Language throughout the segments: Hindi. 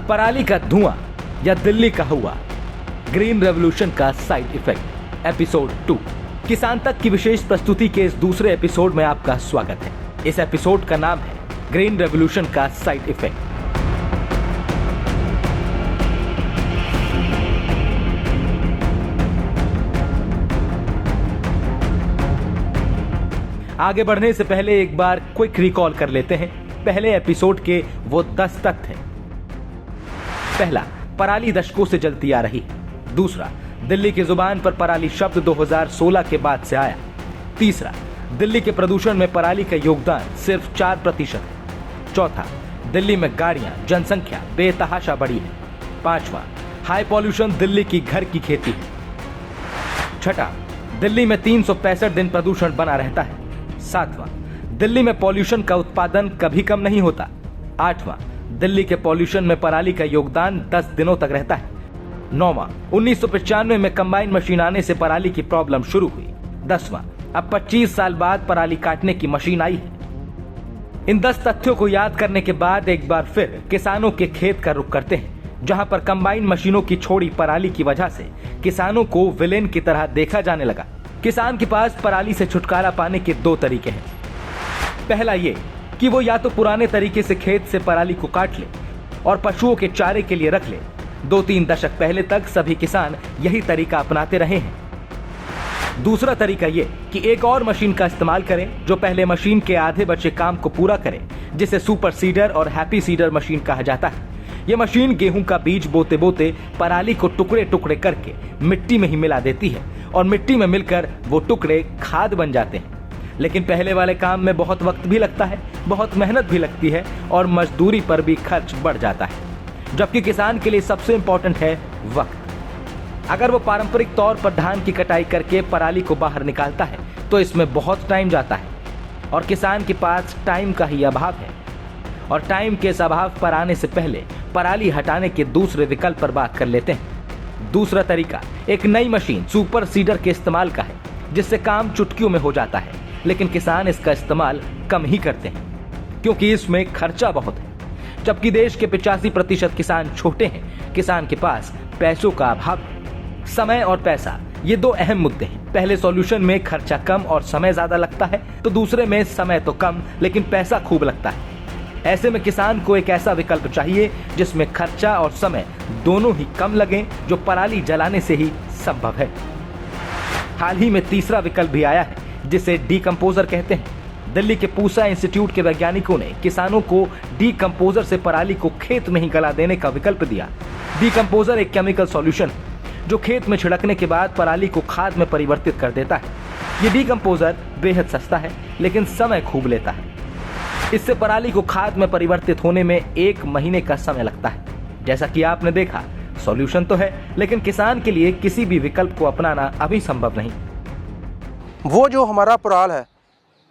पराली का धुआं या दिल्ली का हुआ, ग्रीन रेवोल्यूशन का साइड इफेक्ट, एपिसोड 2। किसान तक की विशेष प्रस्तुति के इस दूसरे एपिसोड में आपका स्वागत है। इस एपिसोड का नाम है ग्रीन रेवोल्यूशन का साइड इफेक्ट। आगे बढ़ने से पहले एक बार क्विक रिकॉल कर लेते हैं पहले एपिसोड के वो 10 तथ्य। पहला, पराली दशकों से जलती आ रही है। दूसरा, दिल्ली की जुबान पर पराली शब्द 2016 के बाद से आया। तीसरा, दिल्ली के प्रदूषण में पराली का योगदान सिर्फ 4% है। चौथा, दिल्ली में गाड़ियां, जनसंख्या बेतहाशा बढ़ी है। पांचवा, हाई पॉल्यूशन दिल्ली की घर की खेती है। छठा, दिल्ली में 365 दिन प्रदूषण बना रहता है। सातवां, दिल्ली में पॉल्यूशन का उत्पादन कभी कम नहीं होता। आठवां, दिल्ली के पॉल्यूशन में पराली का योगदान 10 दिनों तक रहता है। नौवां, 1995 में कंबाइन मशीन आने से पराली की प्रॉब्लम शुरू हुई। 10वां, अब 25 साल बाद पराली काटने की मशीन आई है। इन 10 तथ्यों को याद करने के बाद एक बार फिर किसानों के खेत का रुख करते हैं, जहां पर कंबाइन मशीनों की छोड़ी पराली की वजह से किसानों को विलेन की तरह देखा जाने लगा। किसान के पास पराली से छुटकारा पाने के 2 तरीके हैं। पहला ये कि वो या तो पुराने तरीके से खेत से पराली को काट ले और पशुओं के चारे के लिए रख ले। 2-3 दशक पहले तक सभी किसान यही तरीका अपनाते रहे हैं। दूसरा तरीका ये कि एक और मशीन का इस्तेमाल करें जो पहले मशीन के आधे बचे काम को पूरा करे, जिसे सुपर सीडर और हैप्पी सीडर मशीन कहा जाता है। यह मशीन गेहूं का बीज बोते बोते पराली को टुकड़े टुकड़े करके मिट्टी में ही मिला देती है और मिट्टी में मिलकर वो टुकड़े खाद बन जाते हैं। लेकिन पहले वाले काम में बहुत वक्त भी लगता है, बहुत मेहनत भी लगती है और मजदूरी पर भी खर्च बढ़ जाता है। जबकि किसान के लिए सबसे इंपॉर्टेंट है वक्त। अगर वो पारंपरिक तौर पर धान की कटाई करके पराली को बाहर निकालता है तो इसमें बहुत टाइम जाता है और किसान के पास टाइम का ही अभाव है। और टाइम के इस अभाव पर आने से पहले पराली हटाने के दूसरे विकल्प पर बात कर लेते हैं। दूसरा तरीका एक नई मशीन सुपर सीडर के इस्तेमाल का है, जिससे काम चुटकियों में हो जाता है, लेकिन किसान इसका इस्तेमाल कम ही करते हैं क्योंकि इसमें खर्चा बहुत है। जबकि देश के 85% किसान छोटे हैं, किसान के पास पैसों का अभाव है। समय और पैसा, ये 2 अहम मुद्दे हैं। पहले सॉल्यूशन में खर्चा कम और समय ज्यादा लगता है, तो दूसरे में समय तो कम लेकिन पैसा खूब लगता है। ऐसे में किसान को एक ऐसा विकल्प चाहिए जिसमें खर्चा और समय दोनों ही कम लगे, जो पराली जलाने से ही संभव है। हाल ही में तीसरा विकल्प भी आया है, जिसे डीकंपोजर कहते हैं। दिल्ली के पूसा इंस्टीट्यूट के वैज्ञानिकों ने किसानों को डीकंपोजर से पराली को खेत में ही गला देने का विकल्प दिया। डीकंपोजर एक केमिकल सॉल्यूशन है जो खेत में छिड़कने के बाद पराली को खाद में परिवर्तित कर देता है। ये डीकंपोजर बेहद सस्ता है लेकिन समय खूब लेता है। इससे पराली को खाद में परिवर्तित होने में 1 महीने का समय लगता है। जैसा कि आपने देखा, सॉल्यूशन तो है लेकिन किसान के लिए किसी भी विकल्प को अपनाना अभी संभव नहीं। वो जो हमारा पराल है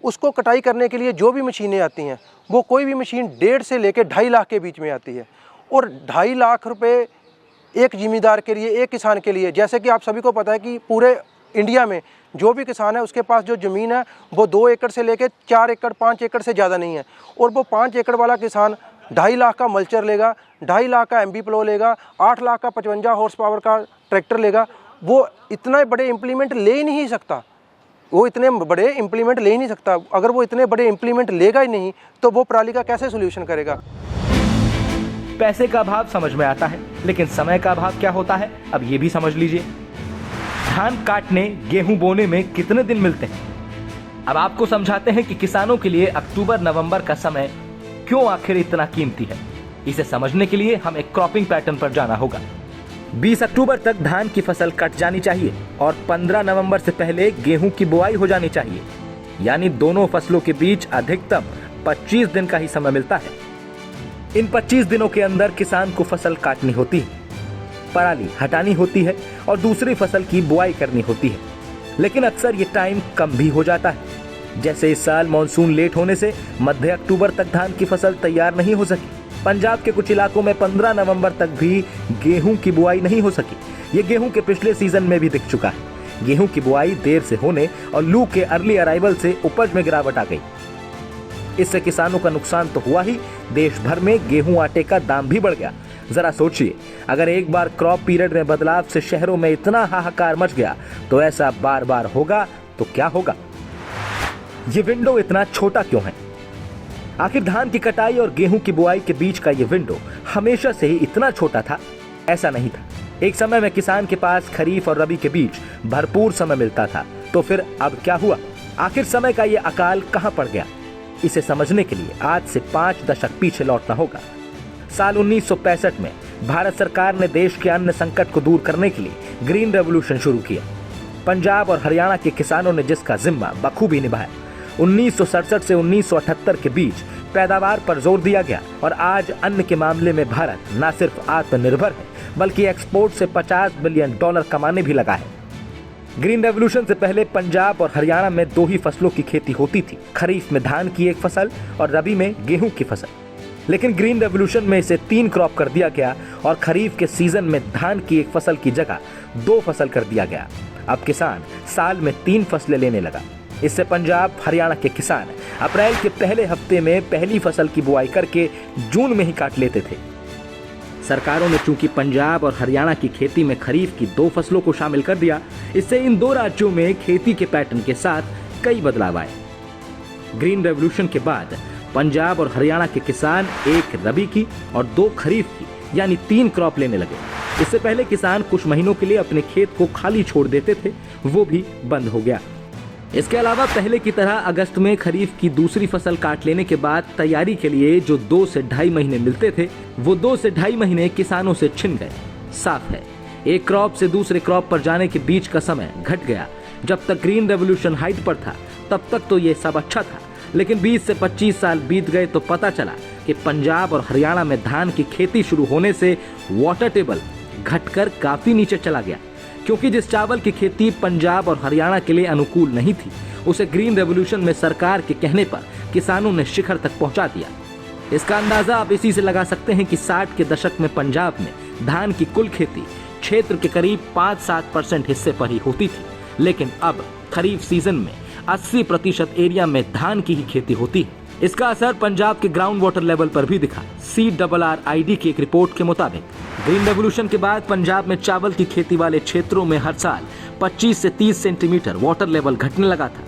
उसको कटाई करने के लिए जो भी मशीनें आती हैं, वो कोई भी मशीन 1.5 से लेकर 2.5 लाख के बीच में आती है। और 2.5 लाख रुपए एक जिम्मेदार के लिए, एक किसान के लिए, जैसे कि आप सभी को पता है कि पूरे इंडिया में जो भी किसान है उसके पास जो ज़मीन है वो 2 एकड़ से लेकर 4 एकड़ 5 एकड़ से ज़्यादा नहीं है। और वो 5 एकड़ वाला किसान 2.5 लाख का मल्चर लेगा, 2.5 लाख का एमबी प्लो लेगा, 8 लाख का 55 हॉर्स पावर का ट्रैक्टर लेगा। वो इतने बड़े इम्प्लीमेंट ले ही नहीं सकता। अगर वो इतने बड़े इम्प्लीमेंट लेगा ही नहीं तो वो पराली का कैसे सोल्यूशन करेगा। पैसे का अभाव समझ में आता है, लेकिन समय का अभाव क्या होता है अब ये भी समझ लीजिए। धान काटने, गेहूं बोने में कितने दिन मिलते हैं? अब आपको समझाते हैं कि किसानों के लिए अक्टूबर-नवंबर का समय क्यों आखिर इतना कीमती है। इसे समझने के लिए हमें क्रॉपिंग पैटर्न पर जाना होगा। 20 अक्टूबर तक धान की फसल कट जानी चाहिए और 15 नवंबर से पहले गेहूं की बुआई हो जानी चाहिए। यानी दोनों फसलों के बीच अधिकतम 25 दिन का ही समय मिलता है। इन 25 दिनों के अंदर किसान को फसल काटनी होती है, पराली हटानी होती है और दूसरी फसल की बुआई करनी होती है। लेकिन अक्सर ये टाइम कम भी हो जाता है। जैसे इस साल मानसून लेट होने से मध्य अक्टूबर तक धान की फसल तैयार नहीं हो सकी। पंजाब के कुछ इलाकों में 15 नवंबर तक भी गेहूं की बुआई नहीं हो सकी। ये गेहूं के पिछले सीजन में भी दिख चुका है। गेहूं की बुआई देर से होने और लू के अर्ली अराइवल से उपज में गिरावट आ गई। इससे किसानों का नुकसान तो हुआ ही, देश भर में गेहूं आटे का दाम भी बढ़ गया। जरा सोचिए, अगर एक बार क्रॉप पीरियड में बदलाव से शहरों में इतना हाहाकार मच गया तो ऐसा बार बार होगा तो क्या होगा। ये विंडो इतना छोटा क्यों है? आखिर धान की कटाई और गेहूं की बुआई के बीच का ये विंडो हमेशा से ही इतना छोटा था? ऐसा नहीं था। एक समय में किसान के पास खरीफ और रबी के बीच भरपूर समय मिलता था, तो फिर अब क्या हुआ? आखिर समय का ये अकाल कहां पड़ गया? इसे समझने के लिए आज से 5 दशक पीछे लौटना होगा। साल 1965 में भारत सरकार ने देश के अन्न संकट को दूर करने के लिए ग्रीन रेवोल्यूशन शुरू किया। पंजाब और हरियाणा के किसानों ने जिसका जिम्मा बखूबी निभाया। 1967 से 1978 के बीच पैदावार पर जोर दिया गया और आज अन्न के मामले में भारत न सिर्फ आत्मनिर्भर है बल्कि एक्सपोर्ट से $50 बिलियन कमाने भी लगा है। ग्रीन रेवोल्यूशन से पहले पंजाब और हरियाणा में 2 ही फसलों की खेती होती थी, खरीफ में धान की 1 फसल और रबी में गेहूं की फसल। लेकिन ग्रीन रेवोल्यूशन में इसे 3 क्रॉप कर दिया गया और खरीफ के सीजन में धान की 1 फसल की जगह 2 फसल कर दिया गया। अब किसान साल में 3 फसलें लेने लगा। इससे पंजाब हरियाणा के किसान अप्रैल के पहले हफ्ते में पहली फसल की बुआई करके जून में ही काट लेते थे। सरकारों ने चूंकि पंजाब और हरियाणा की खेती में खरीफ की 2 फसलों को शामिल कर दिया, इससे इन 2 राज्यों में खेती के पैटर्न के साथ कई बदलाव आए। ग्रीन रेवोल्यूशन के बाद पंजाब और हरियाणा के किसान 1 रबी की और 2 खरीफ की यानी 3 क्रॉप लेने लगे। इससे पहले किसान कुछ महीनों के लिए अपने खेत को खाली छोड़ देते थे, वो भी बंद हो गया। इसके अलावा पहले की तरह अगस्त में खरीफ की दूसरी फसल काट लेने के बाद तैयारी के लिए जो 2 से ढाई महीने मिलते थे, वो 2 से ढाई महीने किसानों से छिन गए। साफ है, एक क्रॉप से दूसरे क्रॉप पर जाने के बीच का समय घट गया। जब तक ग्रीन रेवोल्यूशन हाइट पर था तब तक तो ये सब अच्छा था, लेकिन 20 से 25 साल बीत गए तो पता चला कि पंजाब और हरियाणा में धान की खेती शुरू होने से वाटर टेबल घटकर काफी नीचे चला गया, क्योंकि जिस चावल की खेती पंजाब और हरियाणा के लिए अनुकूल नहीं थी, उसे ग्रीन रेवोल्यूशन में सरकार के कहने पर किसानों ने शिखर तक पहुंचा दिया। इसका अंदाजा आप इसी से लगा सकते हैं कि 60 के दशक में पंजाब में धान की कुल खेती क्षेत्र के करीब 5-7% हिस्से पर ही होती थी, लेकिन अब खरीफ सीजन में 80% एरिया में धान की ही खेती होती है। इसका असर पंजाब के ग्राउंड वाटर लेवल पर भी दिखा। CRRID की एक रिपोर्ट के मुताबिक ग्रीन रेवोल्यूशन के बाद पंजाब में चावल की खेती वाले क्षेत्रों में हर साल 25 से 30 सेंटीमीटर वाटर लेवल घटने लगा था।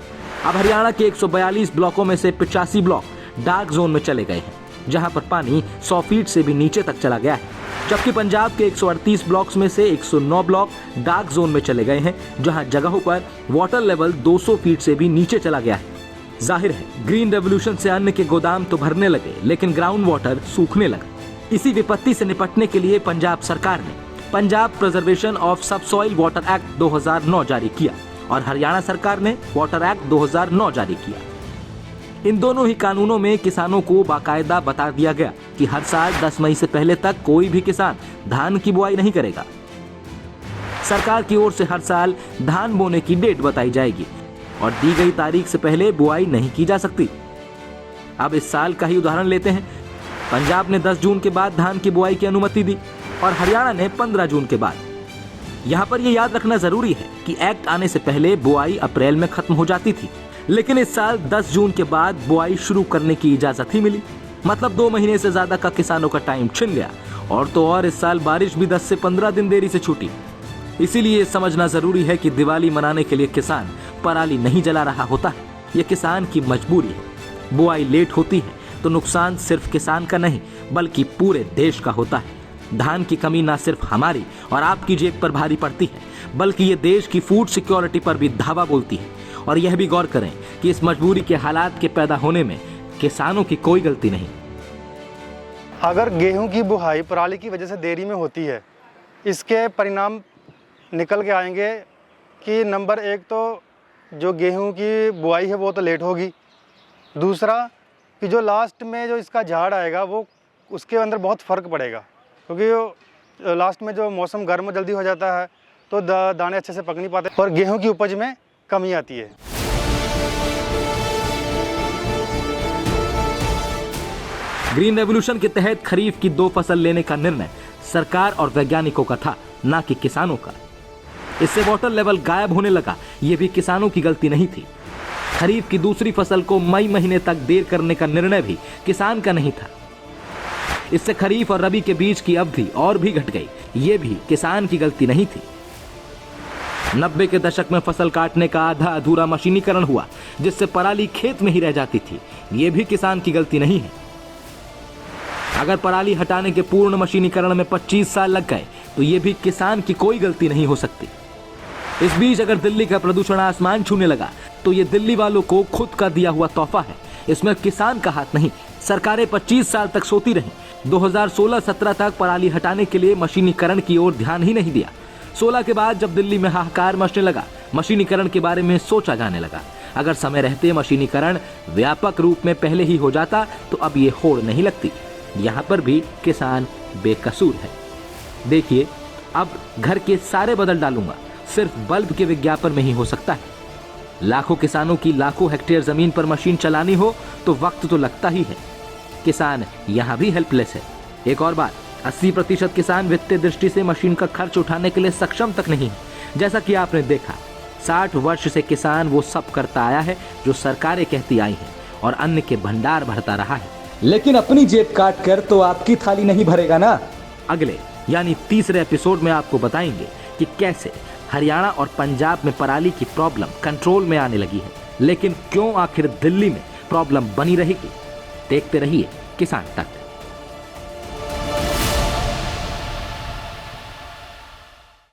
अब हरियाणा के 142 ब्लॉकों में से 85 ब्लॉक डार्क जोन में चले गए हैं, जहां पर पानी 100 फीट से भी नीचे तक चला गया है, जबकि पंजाब के 138 ब्लॉक्स में से 109 ब्लॉक डार्क जोन में चले गए हैं, जहां जगहों पर वाटर लेवल 200 फीट से भी नीचे चला गया है। जाहिर है, ग्रीन रेवोल्यूशन से अन्न के गोदाम तो भरने लगे, लेकिन ग्राउंड वाटर सूखने लगा। इसी विपत्ति से निपटने के लिए पंजाब सरकार ने Punjab preservation of subsoil water act 2009 जारी किया और हरियाणा सरकार ने वाटर एक्ट 2009 जारी किया। इन दोनों ही कानूनों में किसानों को बाकायदा बता दिया गया कि हर साल 10 मई से पहले तक कोई भी किसान धान की बुआई नहीं करेगा। सरकार की ओर से हर साल धान बोने की डेट बताई जाएगी और दी गई तारीख से पहले बुआई नहीं की जा सकती। अब इस साल का ही उदाहरण लेते हैं। पंजाब ने 10 जून के बाद धान की बुआई की अनुमति दी और हरियाणा ने 15 जून के बाद। यहाँ पर यह याद रखना जरूरी है कि एक्ट आने से पहले बुआई अप्रैल में खत्म हो जाती थी, लेकिन इस साल 10 जून के बाद बुआई शुरू करने की इजाजत ही मिली। मतलब 2 महीने से ज्यादा का किसानों का टाइम छिन गया। और तो और इस साल बारिश भी 10 से 15 दिन देरी से छूटी। इसीलिए समझना जरूरी है कि दिवाली मनाने के लिए किसान पराली नहीं जला रहा होता है, ये किसान की मजबूरी है। बुआई लेट होती है तो नुकसान सिर्फ किसान का नहीं बल्कि पूरे देश का होता है। धान की कमी न सिर्फ हमारी और आपकी जेब पर भारी पड़ती है, बल्कि ये देश की फूड सिक्योरिटी पर भी धावा बोलती है। और यह भी गौर करें कि इस मजबूरी के हालात के पैदा होने में किसानों की कोई गलती नहीं। अगर गेहूं की बुआई पराली की वजह से देरी में होती है, इसके परिणाम निकल के आएंगे कि नंबर 1 तो जो गेहूं की बुआई है वो तो लेट होगी। दूसरा कि जो लास्ट में जो इसका झाड़ आएगा वो उसके अंदर बहुत फ़र्क पड़ेगा, क्योंकि लास्ट में जो मौसम गर्म जल्दी हो जाता है तो दाने अच्छे से पक नहीं पाते और गेहूं की उपज में कमी आती है। ग्रीन रेवोल्यूशन के तहत खरीफ की 2 फसल लेने का निर्णय सरकार और वैज्ञानिकों का था, न कि किसानों का। इससे वाटर लेवल गायब होने लगा, ये भी किसानों की गलती नहीं थी। खरीफ की दूसरी फसल को मई महीने तक देर करने का निर्णय भी किसान का नहीं था। इससे खरीफ और रबी के बीच की अवधि और भी घट गई। ये भी किसान की गलती नहीं थी। 90 के दशक में फसल काटने का आधा अधूरा मशीनीकरण हुआ, जिससे पराली खेत में ही रह जाती थी। ये भी किसान की गलती नहीं है। अगर पराली हटाने के पूर्ण मशीनीकरण में 25 साल लग गए तो ये भी किसान की कोई गलती नहीं हो सकती। इस बीच अगर दिल्ली का प्रदूषण आसमान छूने लगा तो ये दिल्ली वालों को खुद का दिया हुआ तोहफा है। इसमें किसान का हाथ नहीं। सरकारें 25 साल तक सोती रहीं। 2016-17 तक पराली हटाने के लिए मशीनीकरण की ओर ध्यान ही नहीं दिया। 16 के बाद जब दिल्ली में हाहाकार मचने लगा, मशीनीकरण के बारे में सोचा जाने लगा। अगर समय रहते मशीनीकरण व्यापक रूप में पहले ही हो जाता तो अब ये होड़ नहीं लगती। यहाँ पर भी किसान बेकसूर है। देखिए, अब घर के सारे बदल डालूंगा, सिर्फ बल्ब के विज्ञापन में ही हो सकता है। लाखों किसानों की लाखों हेक्टेयर जमीन पर मशीन चलानी हो तो वक्त तो लगता ही है। किसान यहाँ भी हेल्पलेस है। एक और बात, 80% किसान वित्तीय दृष्टि से मशीन का खर्च उठाने के लिए सक्षम तक नहीं है। जैसा कि आपने देखा, 60 वर्ष से किसान वो सब करता आया है जो सरकारें कहती आई हैं और अन्न के भंडार भरता रहा है। लेकिन अपनी जेब काट कर तो आपकी थाली नहीं भरेगा ना। अगले यानी तीसरे एपिसोड में आपको बताएंगे कि कैसे हरियाणा और पंजाब में पराली की प्रॉब्लम कंट्रोल में आने लगी है, लेकिन क्यों आखिर दिल्ली में प्रॉब्लम बनी रहेगी। देखते रहिए किसान तक।